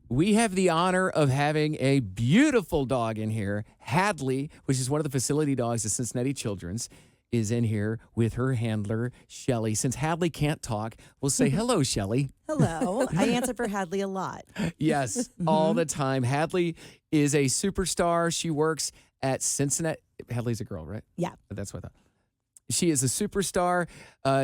We have the honor of having a beautiful dog in here. Hadley, which is one of the facility dogs of Cincinnati Children's, is in here with her handler, Schellie. Since Hadley can't talk, we'll say hello, Schellie. Hello. I answer for Hadley a lot. Yes, all the time. Hadley is a superstar. She works at Cincinnati. Hadley's a girl, right? Yeah. That's what I thought. She is a superstar.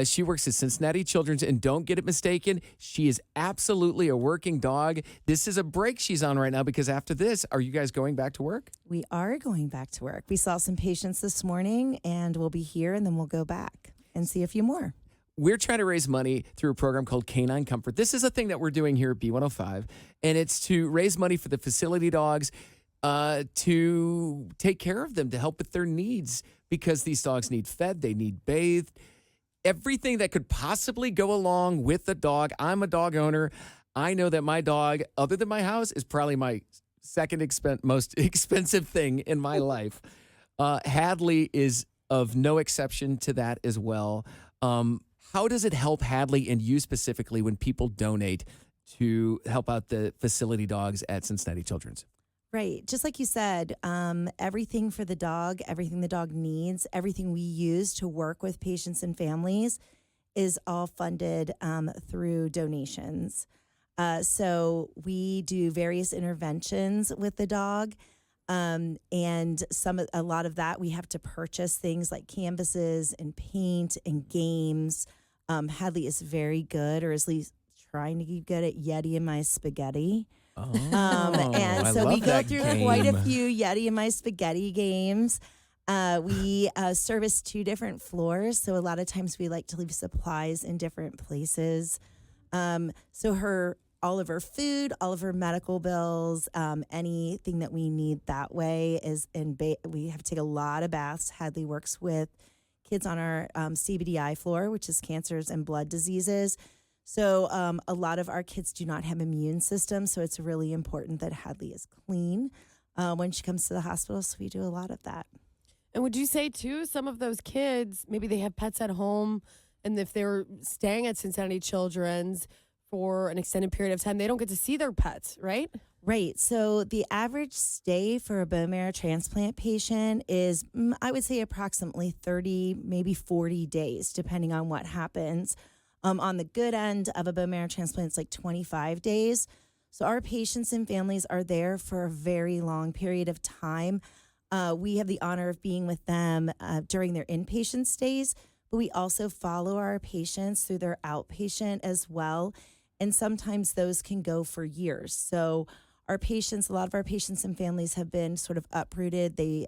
She works at Cincinnati Children's, and don't get it mistaken, she is absolutely a working dog. This is a break she's on right now because after this, are you guys going back to work? We are going back to work. We saw some patients this morning, and we'll be here, and then we'll go back and see a few more. We're trying to raise money through a program called Canine Comfort. This is a thing that we're doing here at B105, and it's to raise money for the facility dogs to take care of them, to help with their needs, because these dogs need fed, they need bathed, everything that could possibly go along with the dog. I'm a dog owner. I know that my dog, other than my house, is probably my second most expensive thing in my life. Hadley is of no exception to that as well. How does it help Hadley and you specifically when people donate to help out the facility dogs at Cincinnati Children's? Right. Just like you said, everything for the dog, everything the dog needs, everything we use to work with patients and families is all funded through donations. So we do various interventions with the dog. And a lot of that we have to purchase things like canvases and paint and games. Hadley is very good, or at least trying to get good at Yeti and my spaghetti. And so we go through quite a few Yeti and my spaghetti games. We service 2 different floors, so a lot of times we like to leave supplies in different places. So all of her food, all of her medical bills, anything that we need that way is we have to take a lot of baths. Hadley works with kids on our CBDI floor, which is cancers and blood diseases. So a lot of our kids do not have immune systems, so it's really important that Hadley is clean when she comes to the hospital, so we do a lot of that. And would you say, too, some of those kids, maybe they have pets at home, and if they're staying at Cincinnati Children's for an extended period of time, they don't get to see their pets, right? Right. So the average stay for a bone marrow transplant patient is, I would say, approximately 30, maybe 40 days, depending on what happens. On the good end of a bone marrow transplant, it's like 25 days. So our patients and families are there for a very long period of time. We have the honor of being with them during their inpatient stays, but we also follow our patients through their outpatient as well. And sometimes those can go for years. So a lot of our patients and families have been sort of uprooted. They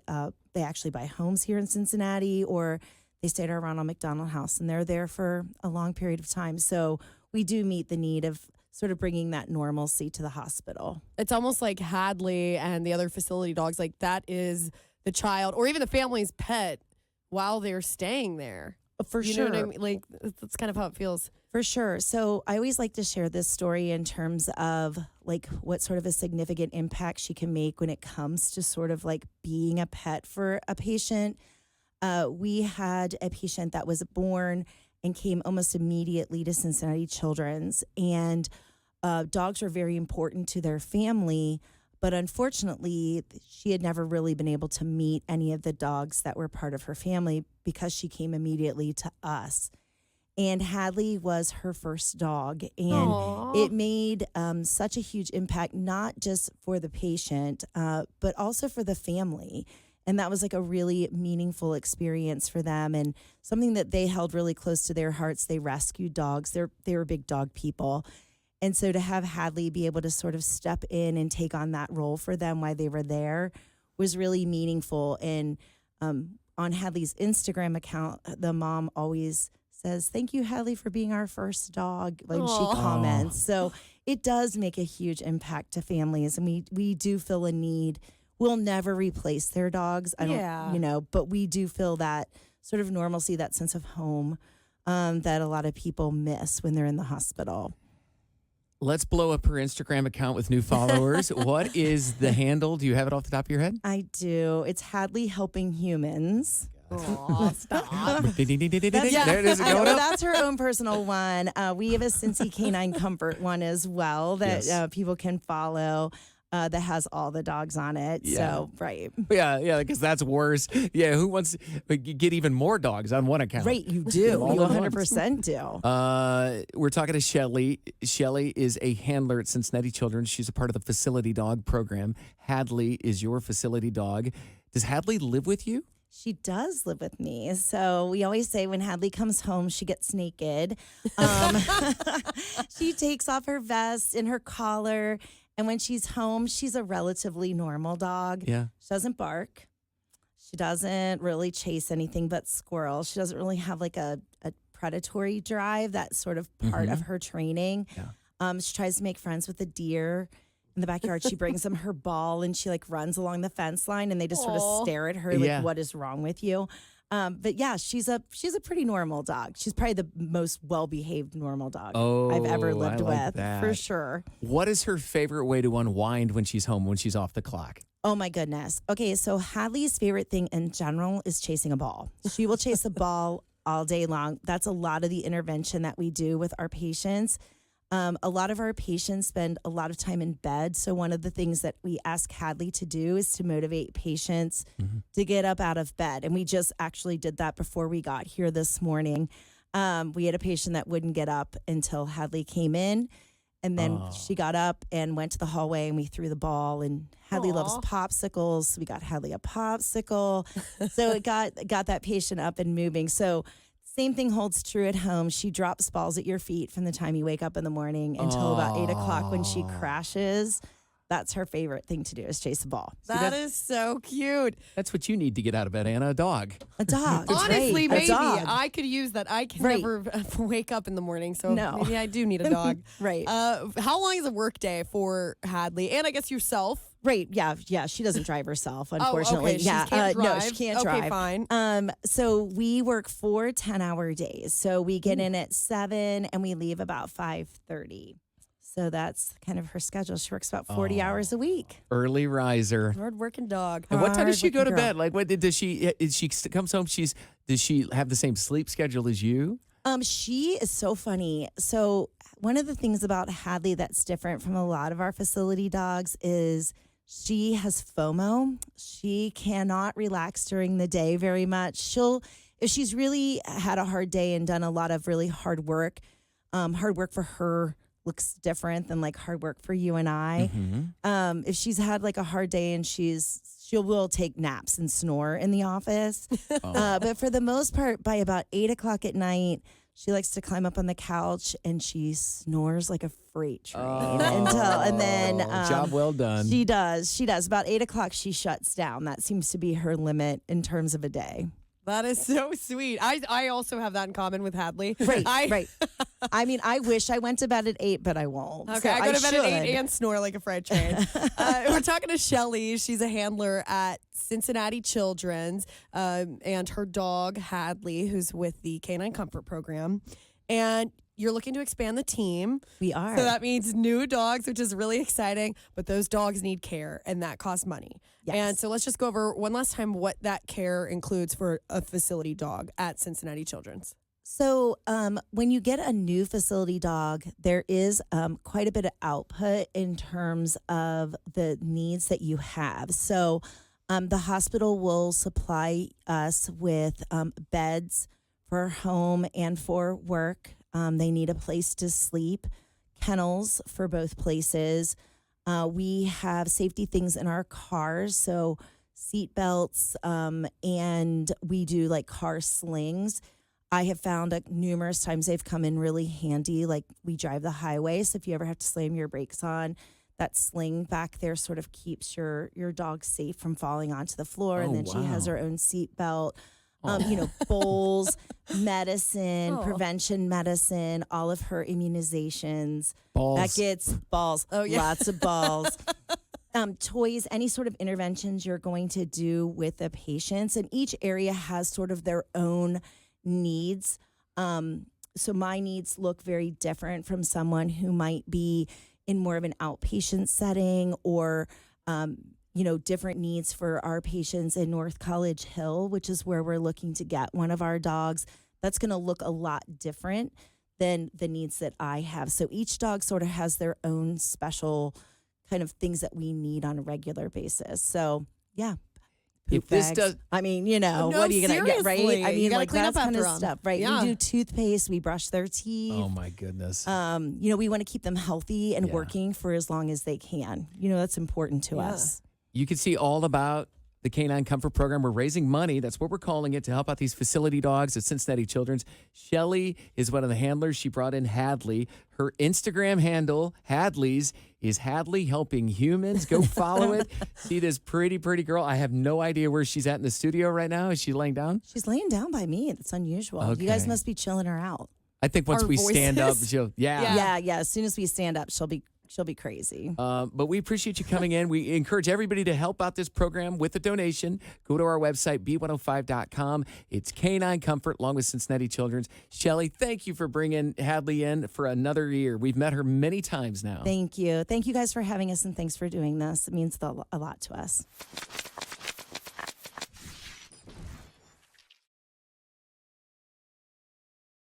actually buy homes here in Cincinnati, or they stay at our Ronald McDonald House, and they're there for a long period of time. So we do meet the need of sort of bringing that normalcy to the hospital. It's almost like Hadley and the other facility dogs, like that is the child or even the family's pet while they're staying there. For sure. You know what I mean? Like, that's kind of how it feels. For sure. So I always like to share this story in terms of like what sort of a significant impact she can make when it comes to sort of like being a pet for a patient. We had a patient that was born and came almost immediately to Cincinnati Children's, and dogs are very important to their family, but unfortunately, she had never really been able to meet any of the dogs that were part of her family because she came immediately to us. And Hadley was her first dog, and it made such a huge impact, not just for the patient, but also for the family. And that was like a really meaningful experience for them and something that they held really close to their hearts. They rescued dogs. They were big dog people. And so to have Hadley be able to sort of step in and take on that role for them while they were there was really meaningful. And on Hadley's Instagram account, the mom always says, "Thank you, Hadley, for being our first dog," when she comments. So it does make a huge impact to families. And we do feel a need. We'll never replace their dogs. But we do feel that sort of normalcy, that sense of home that a lot of people miss when they're in the hospital. Let's blow up her Instagram account with new followers. What is the handle? Do you have it off the top of your head? I do. It's Hadley Helping Humans. Aw, stop. There it is. I know, Going up. that's her own personal one. We have a Cincy Canine Comfort one as well that Yes. people can follow that has all the dogs on it. Yeah. So, right. Yeah, because that's worse. Yeah, who wants to get even more dogs on one account? Right, you do. All You at once. 100% do. We're talking to Schellie. Schellie is a handler at Cincinnati Children. She's a part of the facility dog program. Hadley is your facility dog. Does Hadley live with you? She does live with me. So we always say when Hadley comes home, she gets naked. She takes off her vest and her collar. And when she's home, she's a relatively normal dog. Yeah. She doesn't bark. She doesn't really chase anything but squirrels. She doesn't really have like a predatory drive. That's sort of part of her training. Yeah. She tries to make friends with the deer in the backyard. She brings them her ball and she like runs along the fence line and they just sort of stare at her like, Yeah. what is wrong with you? But yeah, she's a pretty normal dog. She's probably the most well-behaved normal dog I've ever Oh, lived I like with, that. for sure. What is her favorite way to unwind when she's home, when she's off the clock? Oh my goodness. Okay, so Hadley's favorite thing in general is chasing a ball. She will chase a ball all day long. That's a lot of the intervention that we do with our patients. A lot of our patients spend a lot of time in bed. So one of the things that we ask Hadley to do is to motivate patients to get up out of bed. And we just actually did that before we got here this morning. We had a patient that wouldn't get up until Hadley came in. And then she got up and went to the hallway and we threw the ball. And Hadley loves popsicles. So we got Hadley a popsicle. So it got that patient up and moving. So same thing holds true at home. She drops balls at your feet from the time you wake up in the morning until about 8 o'clock when she crashes. That's her favorite thing to do is chase a ball. That is so cute. That's what you need to get out of bed, Anna, a dog. A dog. That's Honestly, right. maybe A dog. I could use that. I can Right. never wake up in the morning, so No. maybe I do need a dog. Right. How long is a work day for Hadley and I guess yourself? Right. Yeah. She doesn't drive herself, unfortunately. Oh, okay. Yeah. She can't drive. No, she can't Okay, drive. fine. So we work 4 10-hour days. So we get in at 7 and we leave about 5:30. So that's kind of her schedule. She works about 40 hours a week. Early riser. Hard working dog. And what time does she go to Hard-working bed? Like, what does she? Is she comes home? Does she have the same sleep schedule as you? She is so funny. So one of the things about Hadley that's different from a lot of our facility dogs is she has FOMO. She cannot relax during the day very much. If she's really had a hard day and done a lot of really hard work for her looks different than like hard work for you and I. If she's had like a hard day and she will take naps and snore in the office. But for the most part, by about 8 o'clock at night, she likes to climb up on the couch and she snores like a freight train and then Job well done. She does. About 8 o'clock, she shuts down. That seems to be her limit in terms of a day. That is so sweet. I also have that in common with Hadley. Right. I mean, I wish I went to bed at 8, but I won't. Okay, So I go to bed at 8 should. and snore like a freight train. We're talking to Schellie. She's a handler at Cincinnati Children's, and her dog, Hadley, who's with the Canine Comfort Program. And you're looking to expand the team. We are. So that means new dogs, which is really exciting. But those dogs need care, and that costs money. Yes. And so let's just go over one last time what that care includes for a facility dog at Cincinnati Children's. So when you get a new facility dog, there is quite a bit of output in terms of the needs that you have. So the hospital will supply us with beds for home and for work. They need a place to sleep, kennels for both places. We have safety things in our cars, so seat belts, and we do like car slings. I have found numerous times they've come in really handy. Like we drive the highway, so if you ever have to slam your brakes on, that sling back there sort of keeps your dog safe from falling onto the floor. And then she has her own seat belt. Bowls, medicine, prevention medicine, all of her immunizations. Balls. That gets balls. Oh, yeah. Lots of balls. Toys, any sort of interventions you're going to do with the patients. And each area has sort of their own needs. So my needs look very different from someone who might be in more of an outpatient setting or different needs for our patients in North College Hill, which is where we're looking to get one of our dogs. That's going to look a lot different than the needs that I have. So each dog sort of has their own special kind of things that we need on a regular basis. So, yeah. If this does, I mean, No, what are you going to get, right? seriously. I You mean, gotta like clean that up kind of after 'em. stuff, right? Yeah. We do toothpaste, we brush their teeth. oh my goodness. We want to keep them healthy and Yeah. working for as long as they can. That's important to Yeah. us. You can see all about the Canine Comfort Program. We're raising money. That's what we're calling it, to help out these facility dogs at Cincinnati Children's. Schellie is one of the handlers. She brought in Hadley. Her Instagram handle, Hadley's, is Hadley Helping Humans. Go follow it. See this pretty, pretty girl. I have no idea where she's at in the studio right now. Is she laying down? She's laying down by me. That's unusual. You guys Okay. must be chilling her out. I think once Our we stand up, voices? she'll, Yeah. Yeah. As soon as we stand up, she'll be crazy. But we appreciate you coming in. We encourage everybody to help out this program with a donation. Go to our website, b105.com. It's Canine Comfort, along with Cincinnati Children's. Schellie, thank you for bringing Hadley in for another year. We've met her many times now. Thank you. Thank you guys for having us, and thanks for doing this. It means a lot to us.